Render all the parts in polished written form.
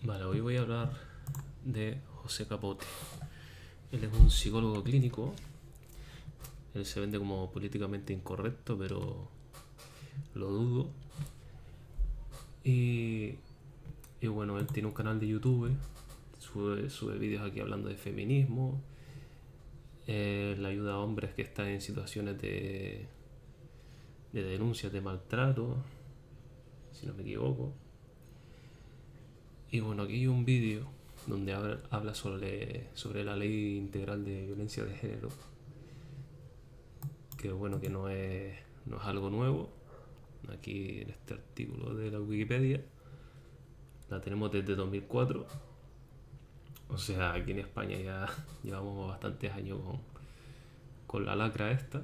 Vale, hoy voy a hablar de José Capote. Él es un psicólogo clínico. Él se vende como políticamente incorrecto, pero lo dudo. Y, y bueno, él tiene un canal de YouTube. Sube vídeos aquí hablando de feminismo. Él ayuda a hombres que están en situaciones de denuncias de maltrato, si no me equivoco. Y bueno, aquí hay un vídeo donde habla sobre la ley integral de violencia de género, que bueno, que no es algo nuevo. Aquí en este artículo de la Wikipedia la tenemos desde 2004. O sea, aquí en España ya llevamos bastantes años con la lacra esta.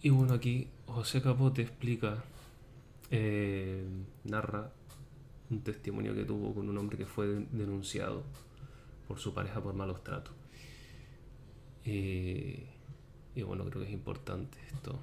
Y bueno, aquí José Capote explica, eh, narra un testimonio que tuvo con un hombre que fue denunciado por su pareja por malos tratos. Y, y bueno, creo que es importante esto.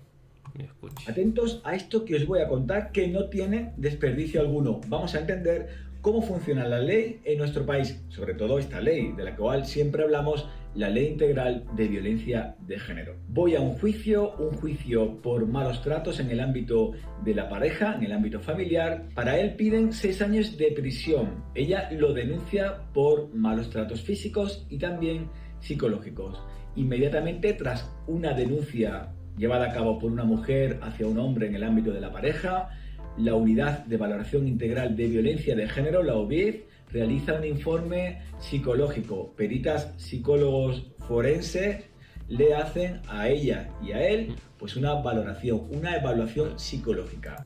Me escuche. Atentos a esto que os voy a contar, que no tiene desperdicio alguno. Vamos a entender cómo funciona la ley en nuestro país, sobre todo esta ley de la cual siempre hablamos, la Ley Integral de Violencia de Género. Voy a un juicio por malos tratos en el ámbito de la pareja, en el ámbito familiar. Para él piden 6 años de prisión. Ella lo denuncia por malos tratos físicos y también psicológicos. Inmediatamente tras una denuncia llevada a cabo por una mujer hacia un hombre en el ámbito de la pareja, la Unidad de Valoración Integral de Violencia de Género, la UVIV, realiza un informe psicológico. Peritas psicólogos forenses le hacen a ella y a él pues una valoración, una evaluación psicológica.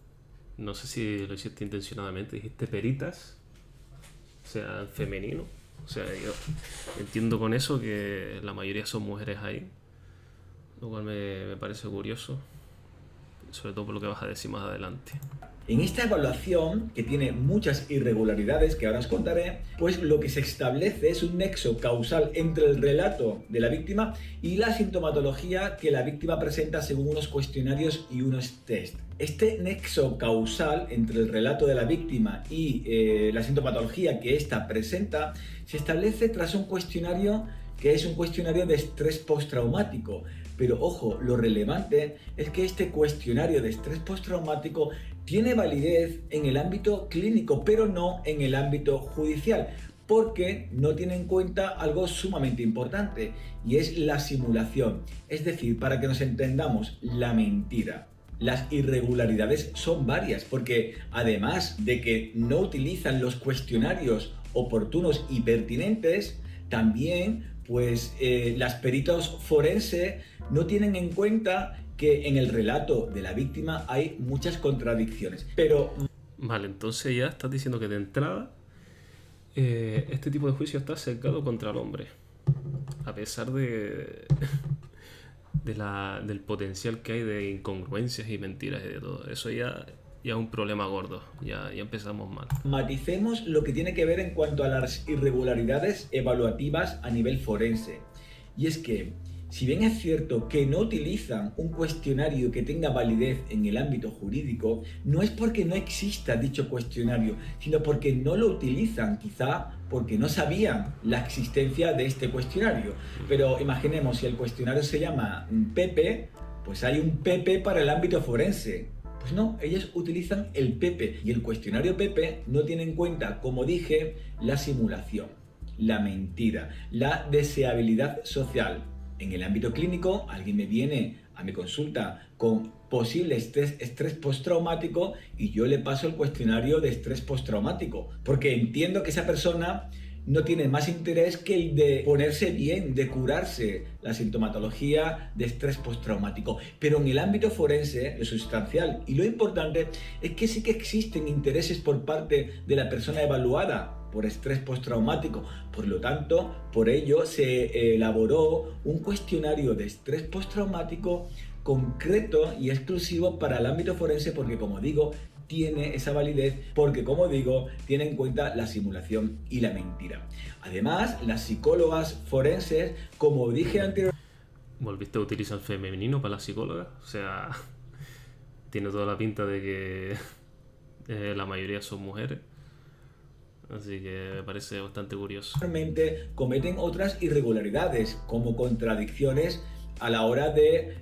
No sé si lo hiciste intencionadamente, dijiste peritas, o sea, en femenino. O sea, yo entiendo con eso que la mayoría son mujeres ahí, lo cual me parece curioso, sobre todo por lo que vas a decir más adelante. En esta evaluación, que tiene muchas irregularidades que ahora os contaré, pues lo que se establece es un nexo causal entre el relato de la víctima y la sintomatología que la víctima presenta según unos cuestionarios y unos test. Este nexo causal entre el relato de la víctima y la sintomatología que ésta presenta se establece tras un cuestionario que es un cuestionario de estrés postraumático. Pero ojo, lo relevante es que este cuestionario de estrés postraumático tiene validez en el ámbito clínico, pero no en el ámbito judicial, porque no tiene en cuenta algo sumamente importante, y es la simulación. Es decir, para que nos entendamos, la mentira. Las irregularidades son varias, porque además de que no utilizan los cuestionarios oportunos y pertinentes, también las peritos forenses no tienen en cuenta que en el relato de la víctima hay muchas contradicciones. Pero Vale, entonces ya estás diciendo que de entrada este tipo de juicio está sesgado contra el hombre, a pesar del potencial que hay de incongruencias y mentiras y de todo. Eso ya es un problema gordo, ya empezamos mal. maticemos lo que tiene que ver en cuanto a las irregularidades evaluativas a nivel forense. Y es que, si bien es cierto que no utilizan un cuestionario que tenga validez en el ámbito jurídico, no es porque no exista dicho cuestionario, sino porque no lo utilizan, quizá porque no sabían la existencia de este cuestionario. Pero imaginemos, si el cuestionario se llama Pepe, pues hay un Pepe para el ámbito forense. Pues no, ellos utilizan el Pepe, y el cuestionario Pepe no tiene en cuenta, como dije, la simulación, la mentira, la deseabilidad social. En el ámbito clínico, alguien me viene a mi consulta con posible estrés postraumático y yo le paso el cuestionario de estrés postraumático, porque entiendo que esa persona no tiene más interés que el de ponerse bien, de curarse la sintomatología de estrés postraumático. Pero en el ámbito forense, lo sustancial y lo importante es que sí que existen intereses por parte de la persona evaluada por estrés postraumático. Por lo tanto, por ello se elaboró un cuestionario de estrés postraumático concreto y exclusivo para el ámbito forense, porque, como digo, tiene esa validez, porque, como digo, tiene en cuenta la simulación y la mentira. Además, las psicólogas forenses, como dije anteriormente, ¿Volviste a utilizar el femenino para la psicóloga? O sea, tiene toda la pinta de que la mayoría son mujeres. Así que me parece bastante curioso. Normalmente cometen otras irregularidades, como contradicciones a la hora de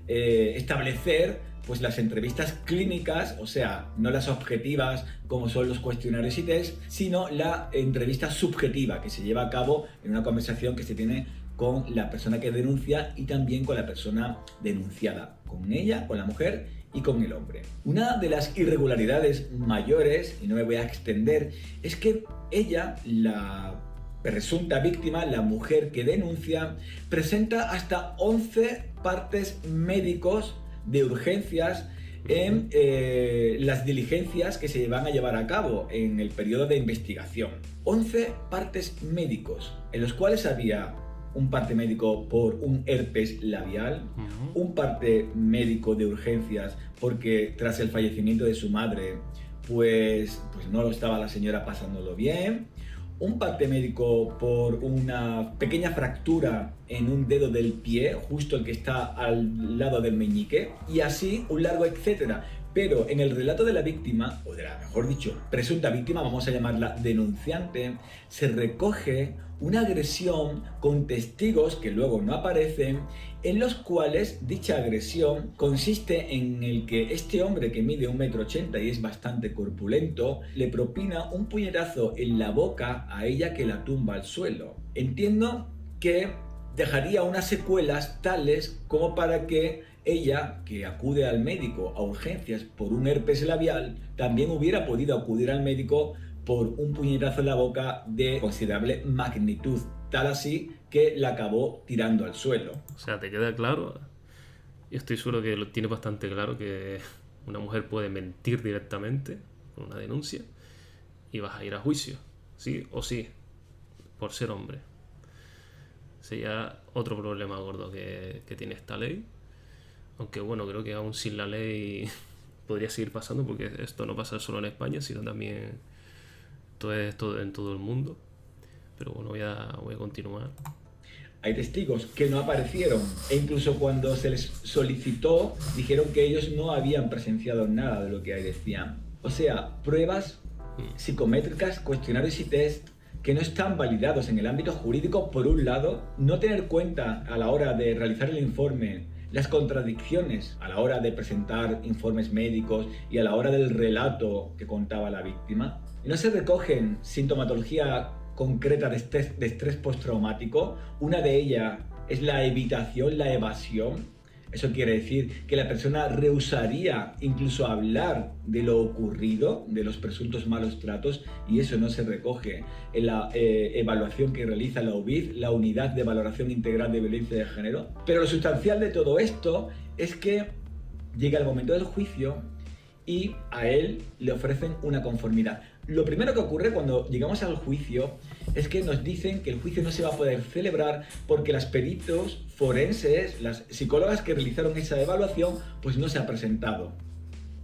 establecer pues las entrevistas clínicas, o sea, no las objetivas como son los cuestionarios y test, sino la entrevista subjetiva que se lleva a cabo en una conversación que se tiene con la persona que denuncia y también con la persona denunciada, con ella, con la mujer y con el hombre. Una de las irregularidades mayores, y no me voy a extender, es que ella, la presunta víctima, la mujer que denuncia, presenta hasta 11 partes médicos de urgencias en las diligencias que se van a llevar a cabo en el periodo de investigación. 11 partes médicos, en los cuales había un parte médico por un herpes labial, un parte médico de urgencias porque tras el fallecimiento de su madre, pues no lo estaba la señora pasándolo bien, un parte médico por una pequeña fractura en un dedo del pie, justo el que está al lado del meñique, y así un largo etcétera. Pero en el relato de la víctima, o de la, mejor dicho, presunta víctima, vamos a llamarla denunciante, se recoge una agresión con testigos que luego no aparecen, en los cuales dicha agresión consiste en el que este hombre que mide 1,80 m y es bastante corpulento, le propina un puñetazo en la boca a ella que la tumba al suelo. Entiendo que dejaría unas secuelas tales como para que ella, que acude al médico a urgencias por un herpes labial, también hubiera podido acudir al médico por un puñetazo en la boca de considerable magnitud, tal así que la acabó tirando al suelo. O sea, ¿te queda claro? Yo estoy seguro que lo tiene bastante claro que una mujer puede mentir directamente con una denuncia y vas a ir a juicio, sí o sí, por ser hombre. Sería otro problema gordo que tiene esta ley. Aunque bueno, creo que aún sin la ley podría seguir pasando, porque esto no pasa solo en España, sino también en todo el mundo. Pero bueno, voy a continuar. Hay testigos que no aparecieron e incluso cuando se les solicitó dijeron que ellos no habían presenciado nada de lo que ahí decían. O sea, pruebas psicométricas, cuestionarios y test que no están validados en el ámbito jurídico, por un lado, no tener cuenta a la hora de realizar el informe las contradicciones a la hora de presentar informes médicos y a la hora del relato que contaba la víctima. No se recogen sintomatología concreta de estrés postraumático. Una de ellas es la evitación, la evasión. Eso quiere decir que la persona rehusaría incluso hablar de lo ocurrido, de los presuntos malos tratos, y eso no se recoge en la evaluación que realiza la UVID, la Unidad de Valoración Integral de Violencia de Género. Pero lo sustancial de todo esto es que llega el momento del juicio y a él le ofrecen una conformidad. Lo primero que ocurre cuando llegamos al juicio es que nos dicen que el juicio no se va a poder celebrar porque las peritos forenses, las psicólogas que realizaron esa evaluación, pues no se ha presentado.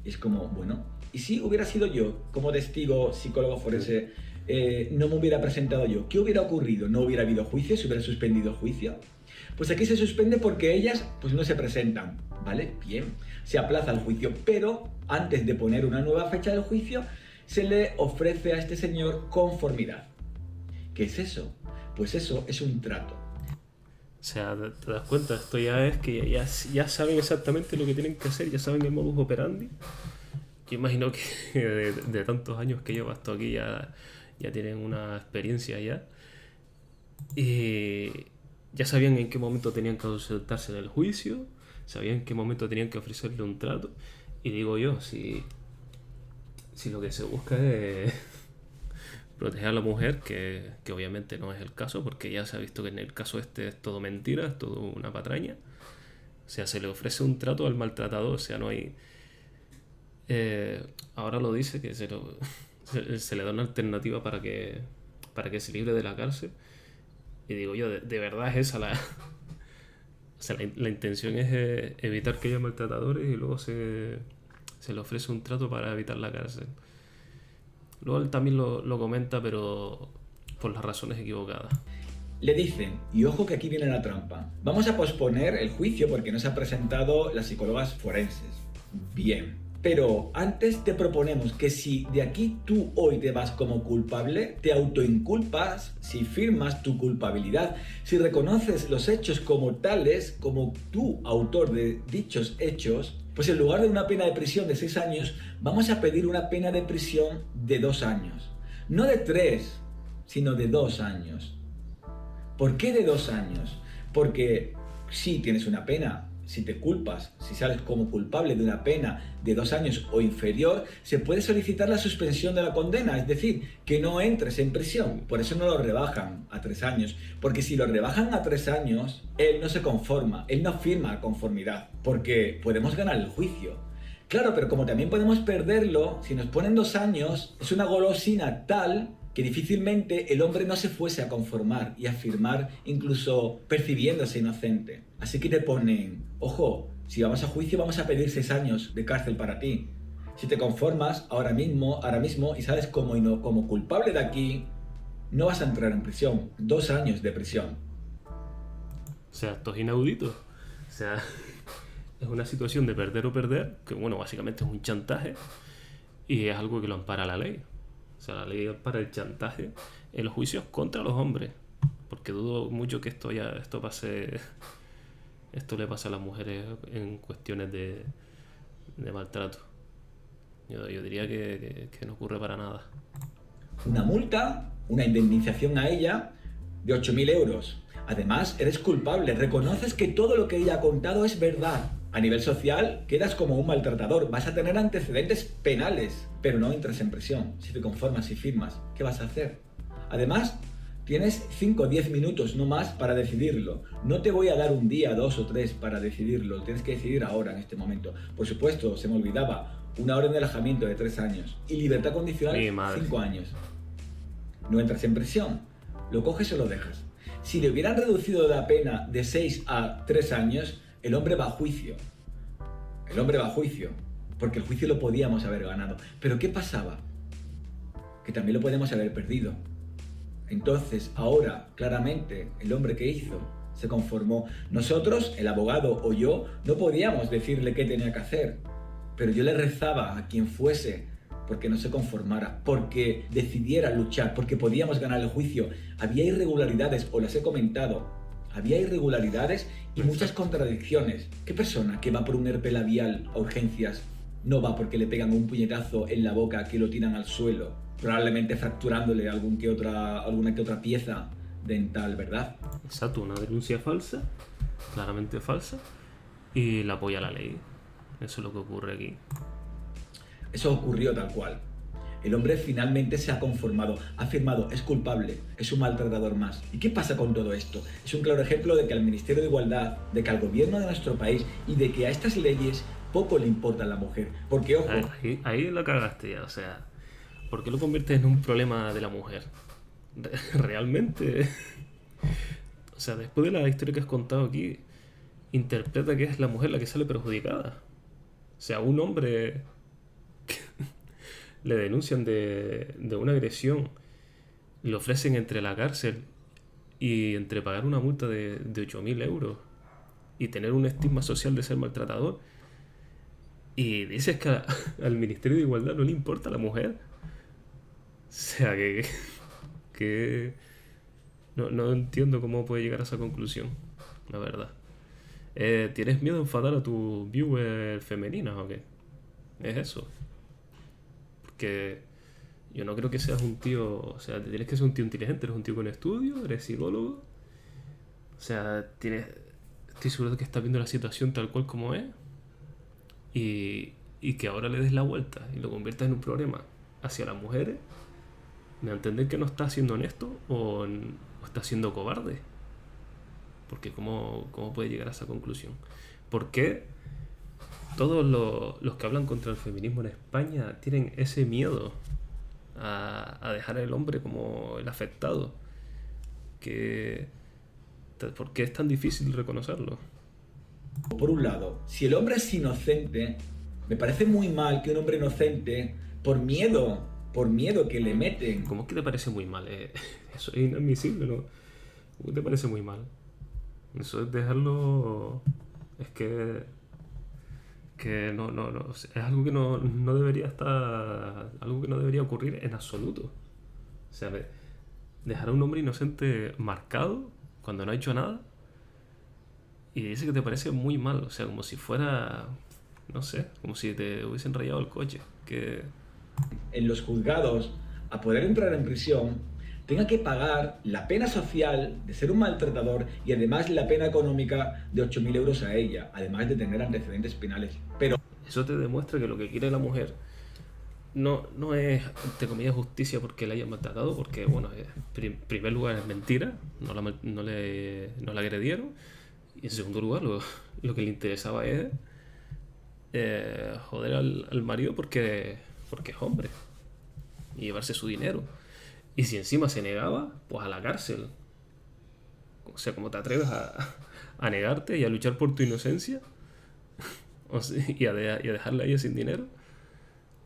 Y es como, bueno, ¿y si hubiera sido yo como testigo psicólogo forense, no me hubiera presentado yo? ¿Qué hubiera ocurrido? ¿No hubiera habido juicio? ¿Se hubiera suspendido juicio? Pues aquí se suspende porque ellas pues no se presentan, ¿vale? Bien, se aplaza el juicio, pero antes de poner una nueva fecha del juicio, se le ofrece a este señor conformidad. ¿Qué es eso? Pues eso es un trato. O sea, ¿te das cuenta? Esto ya es que ya saben exactamente lo que tienen que hacer, ya saben el modus operandi. Yo imagino que de tantos años que llevo hasta aquí ya tienen una experiencia ya. Y ya sabían en qué momento tenían que ausentarse del juicio, sabían en qué momento tenían que ofrecerle un trato. Y digo yo, si lo que se busca es proteger a la mujer, que obviamente no es el caso, porque ya se ha visto que en el caso este es todo mentira, es todo una patraña. O sea, se le ofrece un trato al maltratador, o sea, no hay... ahora lo dice que se le da una alternativa para que se libre de la cárcel. Y digo yo, de verdad es esa la... O sea, la intención es evitar que haya maltratadores y luego se le ofrece un trato para evitar la cárcel. Luego él también lo comenta, pero por las razones equivocadas. Le dicen, y ojo que aquí viene la trampa, vamos a posponer el juicio porque no se han presentado las psicólogas forenses. Bien, Pero antes te proponemos que si de aquí tú hoy te vas como culpable, te autoinculpas, si firmas tu culpabilidad, si reconoces los hechos como tales, como tú, autor de dichos hechos, pues en lugar de una pena de prisión de 6 años, vamos a pedir una pena de prisión de 2 años. No de 3, sino de 2 años. ¿Por qué de 2 años? Porque sí tienes una pena. Si te culpas, si sales como culpable de una pena de 2 años o inferior, se puede solicitar la suspensión de la condena, es decir, que no entres en prisión. Por eso no lo rebajan a 3 años, porque si lo rebajan a 3 años, él no se conforma, él no firma conformidad, porque podemos ganar el juicio. Claro, pero como también podemos perderlo, si nos ponen 2 años, es una golosina tal que difícilmente el hombre no se fuese a conformar y a firmar, incluso percibiéndose inocente. Así que te ponen, ojo, si vamos a juicio vamos a pedir 6 años de cárcel para ti. Si te conformas ahora mismo y sales como culpable de aquí, no vas a entrar en prisión. 2 años de prisión. O sea, esto es inaudito. O sea, es una situación de perder o perder, que bueno, básicamente es un chantaje y es algo que lo ampara la ley. O sea, la ley ampara el chantaje en los juicios contra los hombres, porque dudo mucho que esto le pase a las mujeres en cuestiones de maltrato. Yo diría que no ocurre para nada. Una multa, una indemnización a ella de 8.000 euros. Además, eres culpable, reconoces que todo lo que ella ha contado es verdad. A nivel social, quedas como un maltratador, vas a tener antecedentes penales, pero no entras en prisión. Si te conformas y firmas, ¿qué vas a hacer? Además, tienes 5 o 10 minutos, no más, para decidirlo. No te voy a dar un día, 2 o 3 para decidirlo, tienes que decidir ahora, en este momento. Por supuesto, se me olvidaba, una orden de alejamiento de 3 años y libertad condicional 5 años. No entras en prisión, lo coges o lo dejas. Si le hubieran reducido la pena de 6 a 3 años, el hombre va a juicio. El hombre va a juicio, porque el juicio lo podíamos haber ganado. Pero ¿qué pasaba? Que también lo podemos haber perdido. Entonces, ahora, claramente, el hombre que hizo se conformó. Nosotros, el abogado o yo, no podíamos decirle qué tenía que hacer. Pero yo le rezaba a quien fuese porque no se conformara, porque decidiera luchar, porque podíamos ganar el juicio. Había irregularidades, os las he comentado, había irregularidades y muchas contradicciones. ¿Qué persona que va por un herpes labial a urgencias no va porque le pegan un puñetazo en la boca que lo tiran al suelo, probablemente fracturándole alguna que otra pieza dental, ¿verdad? Exacto, una denuncia falsa, claramente falsa, y la apoya la ley. Eso es lo que ocurre aquí. Eso ocurrió tal cual. El hombre finalmente se ha conformado, ha afirmado, es culpable, es un maltratador más. ¿Y qué pasa con todo esto? Es un claro ejemplo de que al Ministerio de Igualdad, de que al gobierno de nuestro país y de que a estas leyes poco le importa a la mujer. Porque, ojo... Ahí la cagaste ya, o sea, ¿por qué lo conviertes en un problema de la mujer? Realmente... O sea, después de la historia que has contado aquí, interpreta que es la mujer la que sale perjudicada. O sea, un hombre... le denuncian de una agresión, le ofrecen entre la cárcel y entre pagar una multa de 8.000 euros y tener un estigma social de ser maltratador, y dices que al Ministerio de Igualdad no le importa a la mujer. O sea, que no entiendo cómo puede llegar a esa conclusión, la verdad. ¿Tienes miedo de enfadar a tus viewers femeninas o qué? Es eso. Que yo no creo que seas un tío, o sea, tienes que ser un tío inteligente, eres un tío con estudio, eres psicólogo, o sea, estoy seguro de que estás viendo la situación tal cual como es y que ahora le des la vuelta y lo conviertas en un problema hacia las mujeres. Me da a entender que no estás siendo honesto o estás siendo cobarde, porque ¿cómo puede llegar a esa conclusión? ¿Por qué todos los que hablan contra el feminismo en España tienen ese miedo a dejar al hombre como el afectado? ¿Por qué es tan difícil reconocerlo? Por un lado, si el hombre es inocente, me parece muy mal que un hombre inocente, por miedo que le meten... ¿Cómo es que te parece muy mal? Eso es inadmisible, ¿no? ¿Cómo te parece muy mal? Eso es dejarlo... Es que que no, o sea, es algo que no debería estar, algo que no debería ocurrir en absoluto. O sea, dejar a un hombre inocente marcado cuando no ha hecho nada y dice que te parece muy mal, o sea, como si fuera, no sé, como si te hubiesen rayado el coche, que En los juzgados, a poder entrar en prisión, tenga que pagar la pena social de ser un maltratador y además la pena económica de 8.000 euros a ella, además de tener antecedentes penales. Pero eso te demuestra que lo que quiere la mujer no es, entre comillas, justicia porque la hayan maltratado, porque, bueno, en primer lugar es mentira, no la agredieron, y en segundo lugar lo que le interesaba es joder al marido porque es hombre y llevarse su dinero. Y si encima se negaba, pues a la cárcel. O sea, ¿cómo te atreves a negarte y a luchar por tu inocencia? O sea, y a dejarla a ella sin dinero,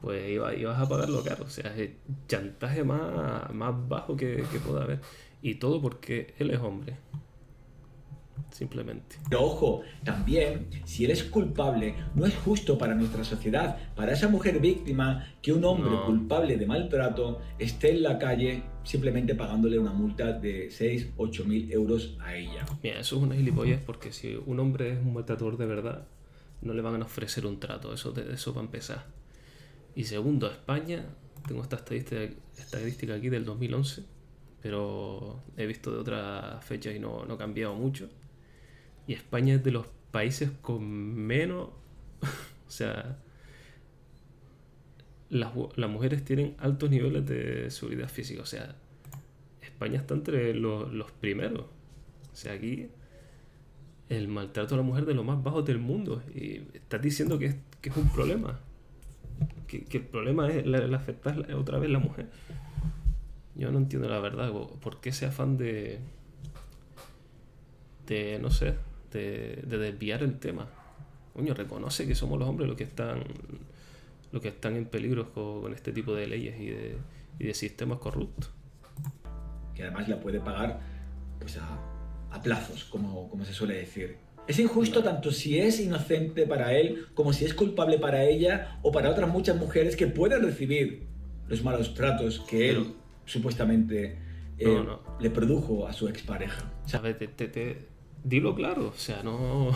pues ibas a pagarlo caro. O sea, es el chantaje más bajo que pueda haber. Y todo porque él es hombre, simplemente. Pero ojo, también, si él es culpable, no es justo para nuestra sociedad, para esa mujer víctima, que un hombre No, culpable de maltrato esté en la calle simplemente pagándole una multa de 6, 8 mil euros a ella. mira, eso es una gilipollez porque si un hombre es un maltratador de verdad, no le van a ofrecer un trato, eso para empezar. Y segundo, España, tengo esta estadística aquí del 2011, pero he visto de otras fechas y no ha cambiado mucho. Y España es de los países con menos, o sea, las mujeres tienen altos niveles de seguridad física, o sea, España está entre los primeros. O sea, aquí el maltrato a la mujer de lo más bajo del mundo. Y estás diciendo que es un problema. Que el problema es el afectar otra vez a la mujer. Yo no entiendo la verdad. ¿Por qué ese afán no sé, de desviar el tema? Coño, reconoce que somos los hombres los que están en peligro con este tipo de leyes y de sistemas corruptos. Que además la puede pagar pues a plazos, como se suele decir. Es injusto Vale. tanto si es inocente para él como si es culpable para ella o para otras muchas mujeres que pueden recibir los malos tratos que Pero, él supuestamente no. le produjo a su expareja. ¿Sabes? Dilo claro. O sea, no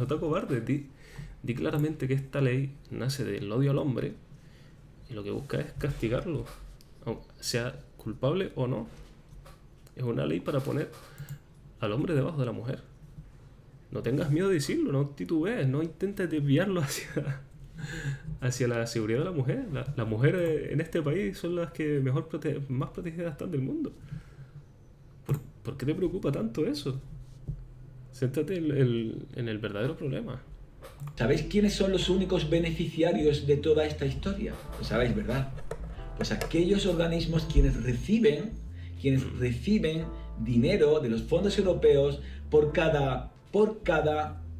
te acobardes. Di claramente que esta ley nace del odio al hombre y lo que busca es castigarlo, sea culpable o no. Es una ley para poner al hombre debajo de la mujer. No tengas miedo de decirlo, no titubees, no intentes desviarlo hacia la seguridad de la mujer. Las mujeres en este país son las que más protegidas están del mundo. ¿Por qué te preocupa tanto eso? Céntrate en el verdadero problema. ¿Sabéis quiénes son los únicos beneficiarios de toda esta historia? Lo sabéis, ¿verdad? Pues aquellos organismos quienes reciben dinero de los fondos europeos por cada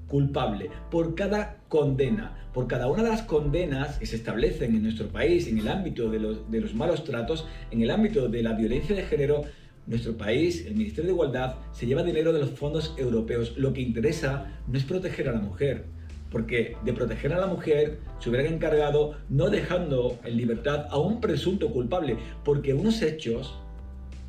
culpable, por cada condena, por cada una de las condenas que se establecen en nuestro país en el ámbito de los malos tratos, en el ámbito de la violencia de género. Nuestro país, el Ministerio de Igualdad, se lleva dinero de los fondos europeos. Lo que interesa no es proteger a la mujer, porque de proteger a la mujer se hubieran encargado no dejando en libertad a un presunto culpable, porque unos hechos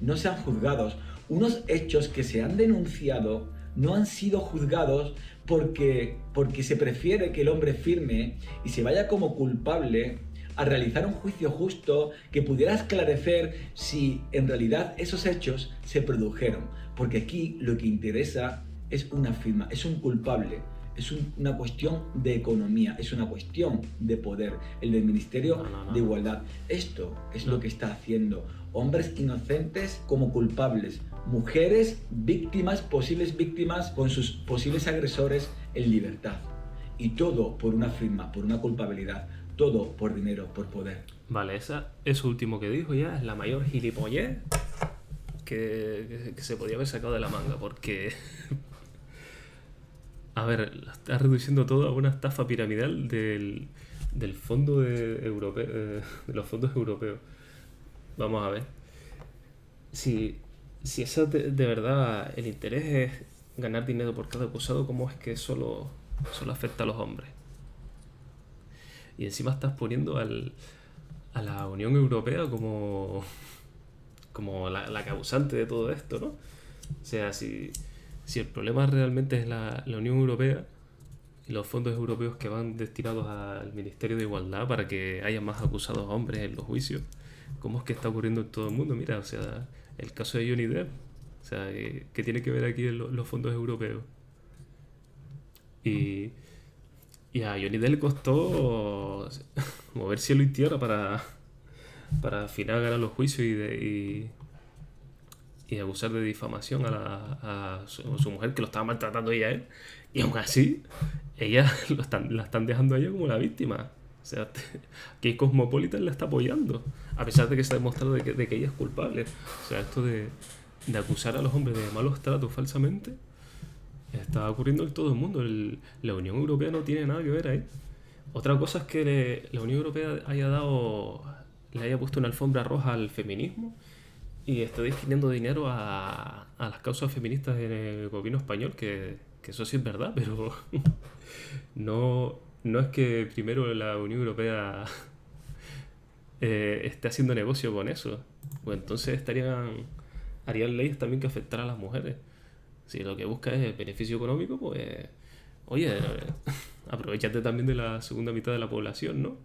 no sean juzgados, unos hechos que se han denunciado no han sido juzgados porque se prefiere que el hombre firme y se vaya como culpable a realizar un juicio justo que pudiera esclarecer si en realidad esos hechos se produjeron. Porque aquí lo que interesa es una firma, es un culpable. Es una cuestión de economía, es una cuestión de poder, el del Ministerio No. de Igualdad. Esto es lo que está haciendo. Hombres inocentes como culpables, mujeres víctimas, posibles víctimas con sus posibles agresores en libertad. Y todo por una firma, por una culpabilidad, todo por dinero, por poder. Vale, eso último que dijo ya es la mayor gilipollez que se podía haber sacado de la manga, porque a ver, está reduciendo todo a una estafa piramidal del fondo de los fondos europeos. Vamos a ver. Si eso de verdad el interés es ganar dinero por cada acusado, ¿cómo es que solo afecta a los hombres? Y encima estás poniendo a la Unión Europea como la causante de todo esto, ¿no? O sea, si el problema realmente es la Unión Europea y los fondos europeos que van destinados al Ministerio de Igualdad para que haya más acusados hombres en los juicios, ¿cómo es que está ocurriendo en todo el mundo? Mira, o sea, el caso de Johnny Depp, o sea, ¿qué tiene que ver aquí los fondos europeos? Y, y a Johnny Depp le costó mover cielo y tierra para al final ganar los juicios y acusar de difamación a su mujer, que lo estaba maltratando ella a él. Y aún así, ella la están dejando a ella como la víctima. O sea, que Cosmopolitan la está apoyando, a pesar de que se ha demostrado de que ella es culpable. O sea, esto de acusar a los hombres de malos tratos falsamente está ocurriendo en todo el mundo. La Unión Europea no tiene nada que ver ahí. Otra cosa es que la Unión Europea le haya puesto una alfombra roja al feminismo y está destinando dinero a las causas feministas en el gobierno español, que eso sí es verdad, pero no es que primero la Unión Europea esté haciendo negocio con eso. Pues entonces harían leyes también que afectaran a las mujeres. Si lo que busca es beneficio económico, pues oye, aprovechate también de la segunda mitad de la población, ¿no?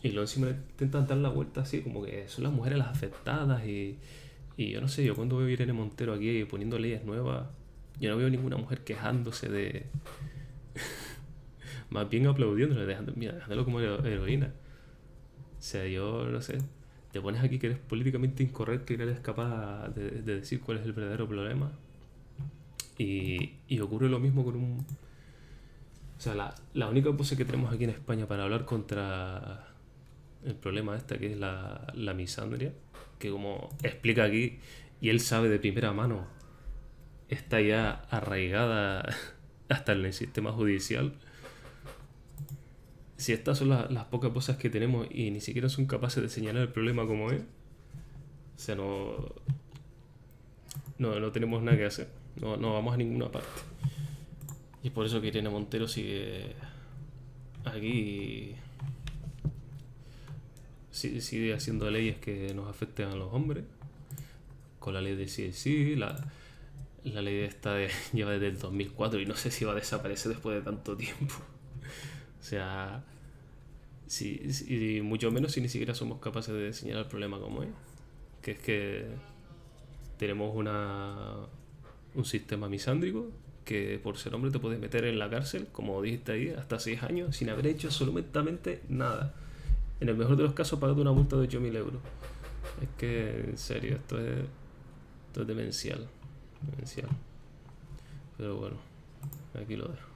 Y luego encima intentan dar la vuelta así, como que son las mujeres las afectadas y yo no sé, yo cuando veo a Irene Montero aquí poniendo leyes nuevas, yo no veo ninguna mujer quejándose de... más bien aplaudiéndole, dejándolo como heroína. O sea, yo no sé, te pones aquí que eres políticamente incorrecto y no eres capaz de decir cuál es el verdadero problema. Y ocurre lo mismo con un... O sea, la única cosa que tenemos aquí en España para hablar contra el problema que es la misandria, que como explica aquí, y él sabe de primera mano, está ya arraigada hasta en el sistema judicial. Si estas son las pocas cosas que tenemos y ni siquiera son capaces de señalar el problema como es, o sea, no tenemos nada que hacer, no vamos a ninguna parte. Y es por eso que Irene Montero sigue aquí, sigue haciendo leyes que nos afecten a los hombres, con la ley de CSI, la ley esta lleva desde el 2004 y no sé si va a desaparecer después de tanto tiempo. O sea, mucho menos si ni siquiera somos capaces de señalar el problema como es, que es que tenemos un sistema misándrico que por ser hombre te puedes meter en la cárcel, como dijiste ahí, hasta 6 años sin haber hecho absolutamente nada. En el mejor de los casos pagando una multa de 8.000 euros. Es que, en serio, esto es demencial. Pero bueno, aquí lo dejo.